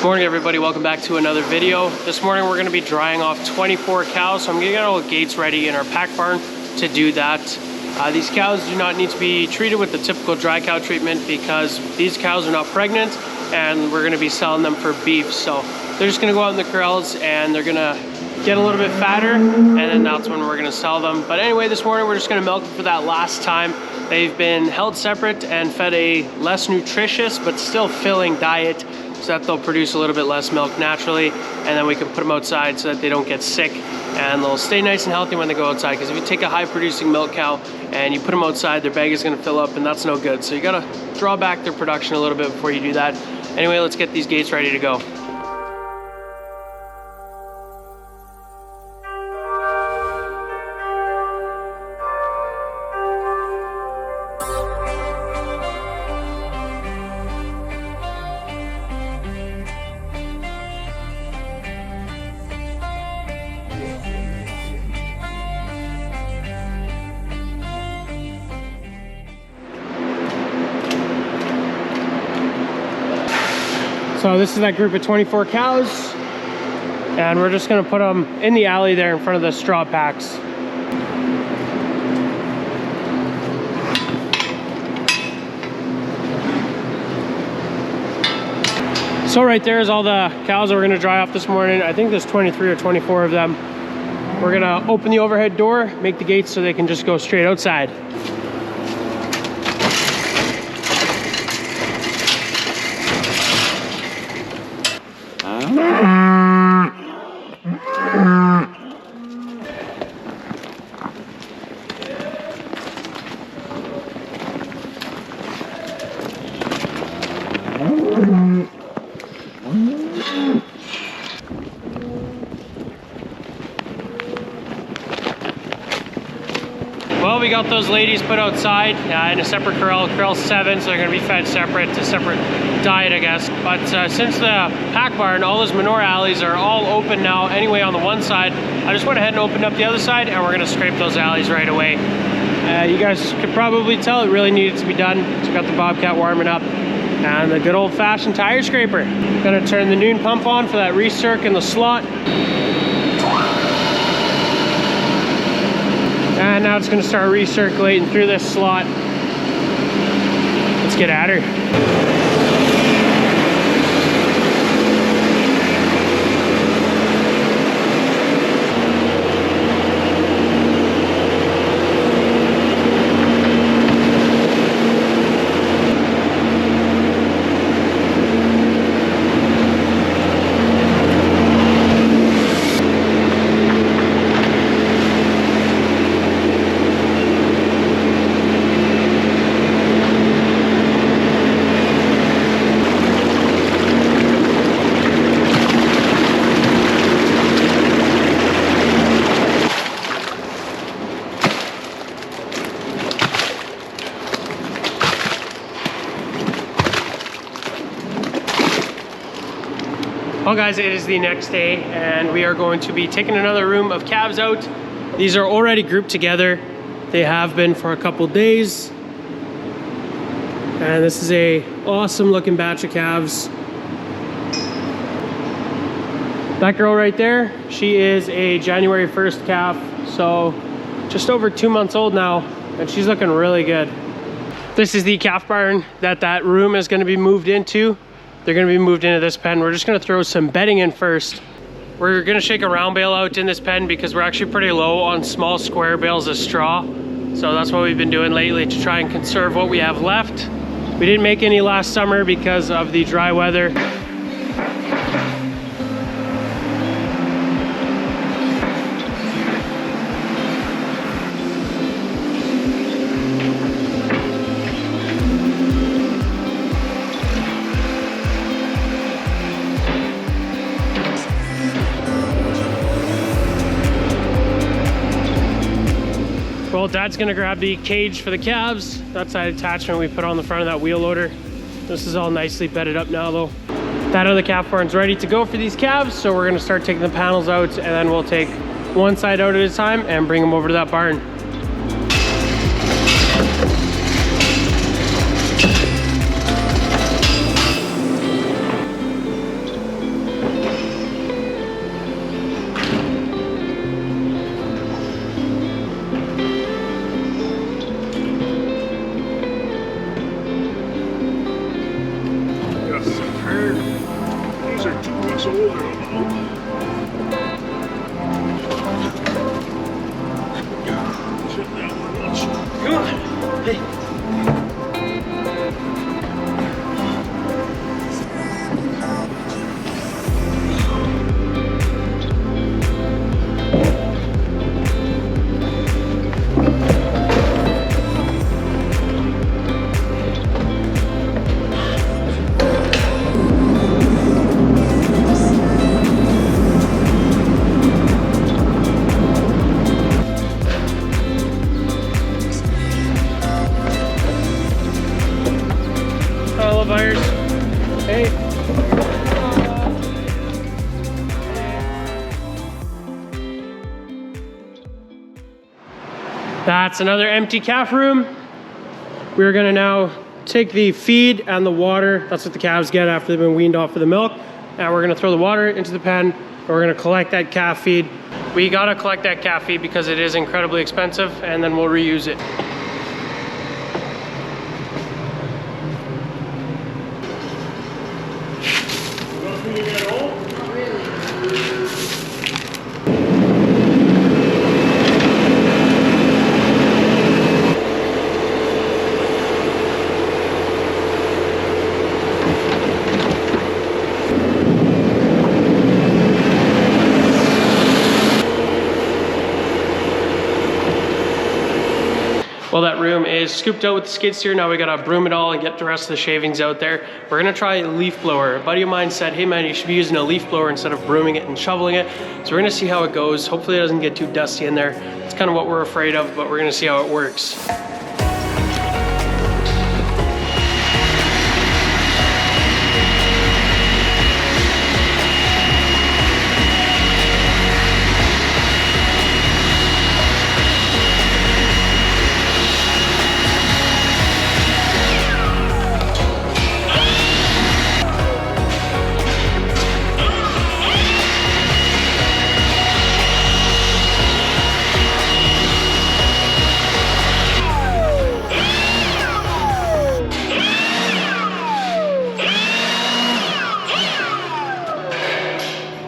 Morning everybody, welcome back to another video. This morning we're going to be drying off 24 cows, so I'm going to get all the gates ready in our pack barn to do that. These cows do not need to be treated with the typical dry cow treatment because these cows are not pregnant and we're going to be selling them for beef. So they're just going to go out in the corrals and they're going to get a little bit fatter, and then that's when we're going to sell them. But anyway, this morning we're just going to milk them for that last time. They've been held separate and fed a less nutritious but still filling diet, so that they'll produce a little bit less milk naturally, and then we can put them outside so that they don't get sick and they'll stay nice and healthy when they go outside. Because if you take a high producing milk cow and you put them outside, their bag is going to fill up and that's no good. So you got to draw back their production a little bit before you do that. Anyway, let's get these gates ready to go. So this is that group of 24 cows, and we're just gonna put them in the alley there in front of the straw packs. So right there is all the cows that we're gonna dry off this morning. I think there's 23 or 24 of them. We're gonna open the overhead door, make the gates so they can just go straight outside. Well, we got those ladies put outside in a separate corral 7, so they're going to be fed separate, a separate diet, I guess. But since the pack barn, all those manure alleys are all open now anyway on the one side, I just went ahead and opened up the other side, and we're going to scrape those alleys right away. You guys could probably tell it really needed to be done. So got the Bobcat warming up and the good old-fashioned tire scraper. Going to turn the noon pump on for that recirc in the slot. And now it's going to start recirculating through this slot. Let's get at her. Well guys, it is the next day and we are going to be taking another room of calves out. These are already grouped together. They have been for a couple days. And this is a awesome looking batch of calves. That girl right there, she is a January 1st calf. So just over 2 months old now, and she's looking really good. This is the calf barn that room is going to be moved into. They're going to be moved into this pen. We're just going to throw some bedding in first. We're going to shake a round bale out in this pen because we're actually pretty low on small square bales of straw. So that's what we've been doing lately to try and conserve what we have left. We didn't make any last summer because of the dry weather. Well, Dad's gonna grab the cage for the calves. That's that attachment we put on the front of that wheel loader. This is all nicely bedded up now though. That other calf barn's ready to go for these calves, so we're gonna start taking the panels out, and then we'll take one side out at a time and bring them over to that barn. hard. These are 2 weeks old. They're about. Shit, that one much. Come on. Hey. Buyers. Hey. That's another empty calf room. We're gonna now take the feed and the water. That's what the calves get after they've been weaned off of the milk. And we're gonna throw the water into the pen and we're gonna collect that calf feed. We gotta collect that calf feed because it is incredibly expensive, and then we'll reuse it. Well, that room is scooped out with the skid steer. Now we gotta broom it all and get the rest of the shavings out there. We're gonna try a leaf blower. A buddy of mine said, hey man, you should be using a leaf blower instead of brooming it and shoveling it. So we're gonna see how it goes. Hopefully it doesn't get too dusty in there. It's kind of what we're afraid of, but we're gonna see how it works.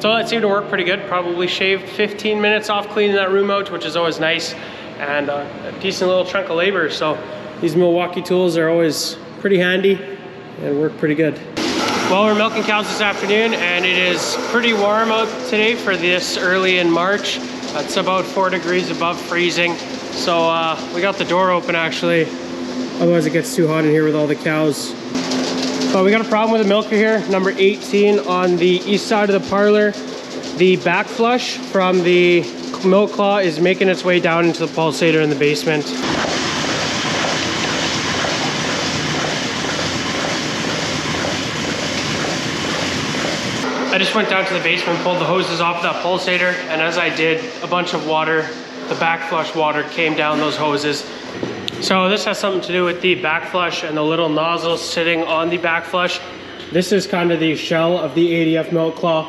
So that seemed to work pretty good. Probably shaved 15 minutes off cleaning that room out, which is always nice, and a decent little chunk of labor. So these Milwaukee tools are always pretty handy and work pretty good. Well, we're milking cows this afternoon, and it is pretty warm out today for this early in March. It's about 4 degrees above freezing. So we got the door open actually, otherwise it gets too hot in here with all the cows. But we got a problem with the milker here, number 18 on the east side of the parlor. The back flush from the milk claw is making its way down into the pulsator in the basement. I just went down to the basement, pulled the hoses off that pulsator, and as I did, a bunch of water, the back flush water came down those hoses. So this has something to do with the back flush and the little nozzle sitting on the back flush. This is kind of the shell of the ADF milk claw.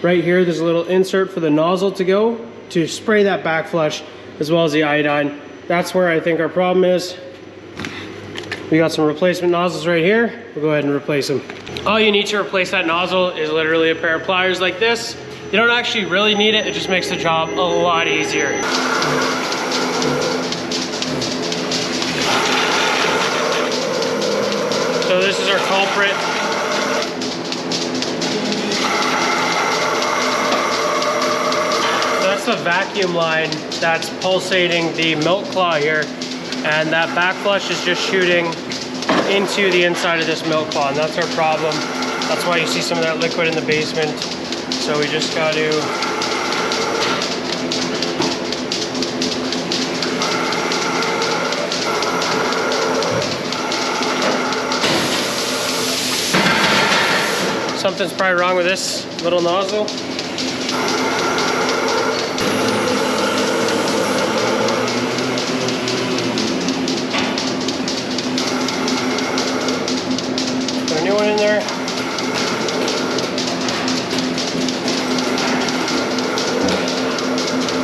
Right here, there's a little insert for the nozzle to go to spray that back flush as well as the iodine. That's where I think our problem is. We got some replacement nozzles right here. We'll go ahead and replace them. All you need to replace that nozzle is literally a pair of pliers like this. You don't actually really need it. It just makes the job a lot easier. So this is our culprit. So that's the vacuum line that's pulsating the milk claw here. And that back flush is just shooting into the inside of this milk claw, and that's our problem. That's why you see some of that liquid in the basement. So we just got to something's probably wrong with this little nozzle. Put a new one in there.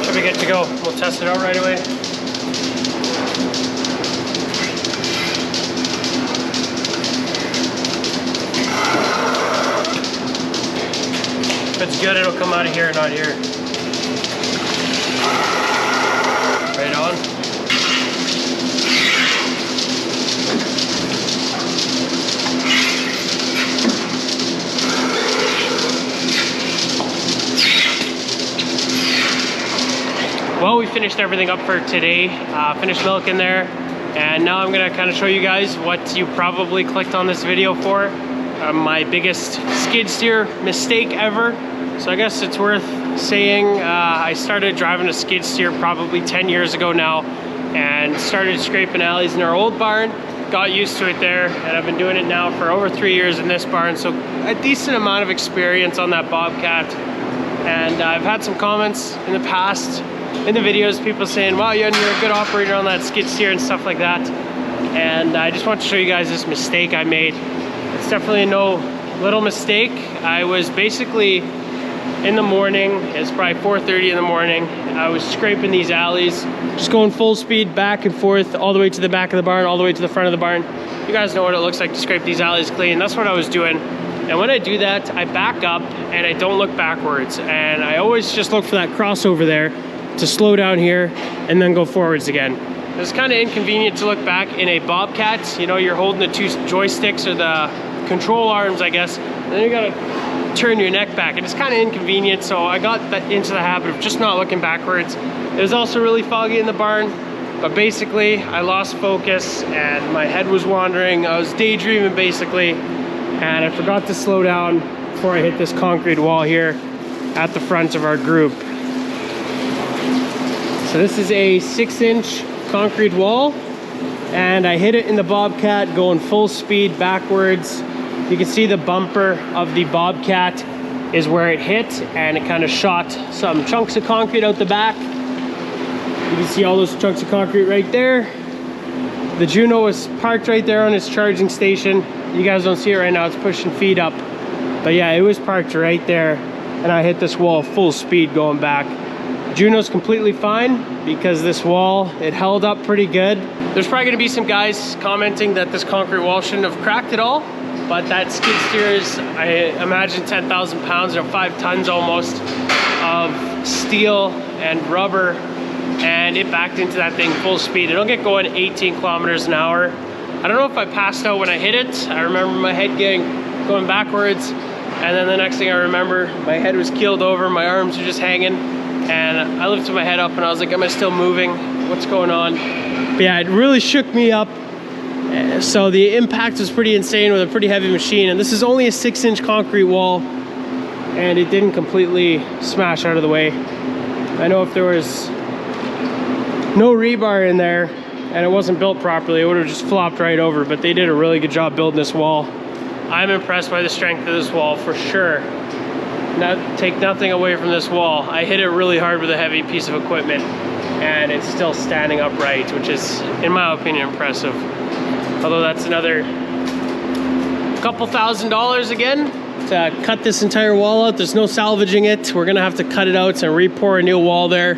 Should be good to go. We'll test it out right away. If it's good, it'll come out of here and not here. Right on. Well, we finished everything up for today. Finished milking there. And now I'm gonna kind of show you guys what you probably clicked on this video for. My biggest skid steer mistake ever. So I guess it's worth saying I started driving a skid steer probably 10 years ago now and started scraping alleys in our old barn. Got used to it there, and I've been doing it now for over 3 years in this barn. So a decent amount of experience on that Bobcat. And I've had some comments in the past in the videos, people saying, wow, you're a good operator on that skid steer and stuff like that. And I just want to show you guys this mistake I made. It's definitely no little mistake. I was basically in the morning, it's probably 4:30 in the morning, I was scraping these alleys, just going full speed back and forth all the way to the back of the barn, all the way to the front of the barn. You guys know what it looks like to scrape these alleys clean. That's what I was doing. And when I do that, I back up and I don't look backwards. And I always just look for that crossover there to slow down here and then go forwards again. It's kind of inconvenient to look back in a Bobcat. You know, you're holding the two joysticks or the control arms, I guess, and then you gotta turn your neck back, and it's kind of inconvenient. So I got into the habit of just not looking backwards. It was also really foggy in the barn, but basically I lost focus and my head was wandering. I was daydreaming basically, and I forgot to slow down before I hit this concrete wall here at the front of our group. So this is a 6-inch concrete wall, and I hit it in the Bobcat going full speed backwards. You can see the bumper of the Bobcat is where it hit, and it kind of shot some chunks of concrete out the back. You can see all those chunks of concrete right there. The Juno is parked right there on its charging station. You guys don't see it right now, it's pushing feet up. But yeah, it was parked right there, and I hit this wall full speed going back. Juno's completely fine because this wall, it held up pretty good. There's probably gonna be some guys commenting that this concrete wall shouldn't have cracked at all, but that skid steer is, I imagine, 10,000 pounds, or 5 tons almost of steel and rubber, and it backed into that thing full speed. It'll get going 18 kilometers an hour. I don't know if I passed out when I hit it. I remember my head going backwards, and then the next thing I remember, my head was keeled over, my arms were just hanging. And I lifted my head up and I was like, am I still moving? What's going on? But yeah, it really shook me up. So the impact was pretty insane with a pretty heavy machine. And this is only a 6-inch concrete wall, and it didn't completely smash out of the way. I know if there was no rebar in there and it wasn't built properly, it would have just flopped right over, but they did a really good job building this wall. I'm impressed by the strength of this wall for sure. Take nothing away from this wall. I hit it really hard with a heavy piece of equipment, and it's still standing upright, which is, in my opinion, impressive. Although that's another couple $1,000s again to cut this entire wall out. There's no salvaging it. We're gonna have to cut it out and re-pour a new wall there.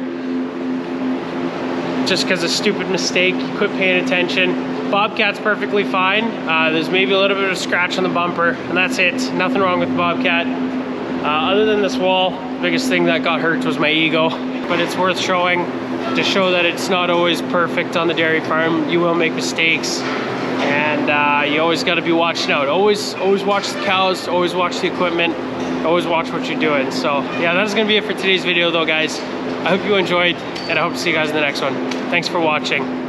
Just because of a stupid mistake, you quit paying attention. Bobcat's perfectly fine. There's maybe a little bit of a scratch on the bumper, and that's it. Nothing wrong with the Bobcat. Other than this wall, the biggest thing that got hurt was my ego. But it's worth showing to show that it's not always perfect on the dairy farm. You will make mistakes, and you always got to be watching out. Always watch the cows, always watch the equipment, always watch what you're doing. So yeah, that's gonna be it for today's video though, guys. I hope you enjoyed, and I hope to see you guys in the next one. Thanks for watching.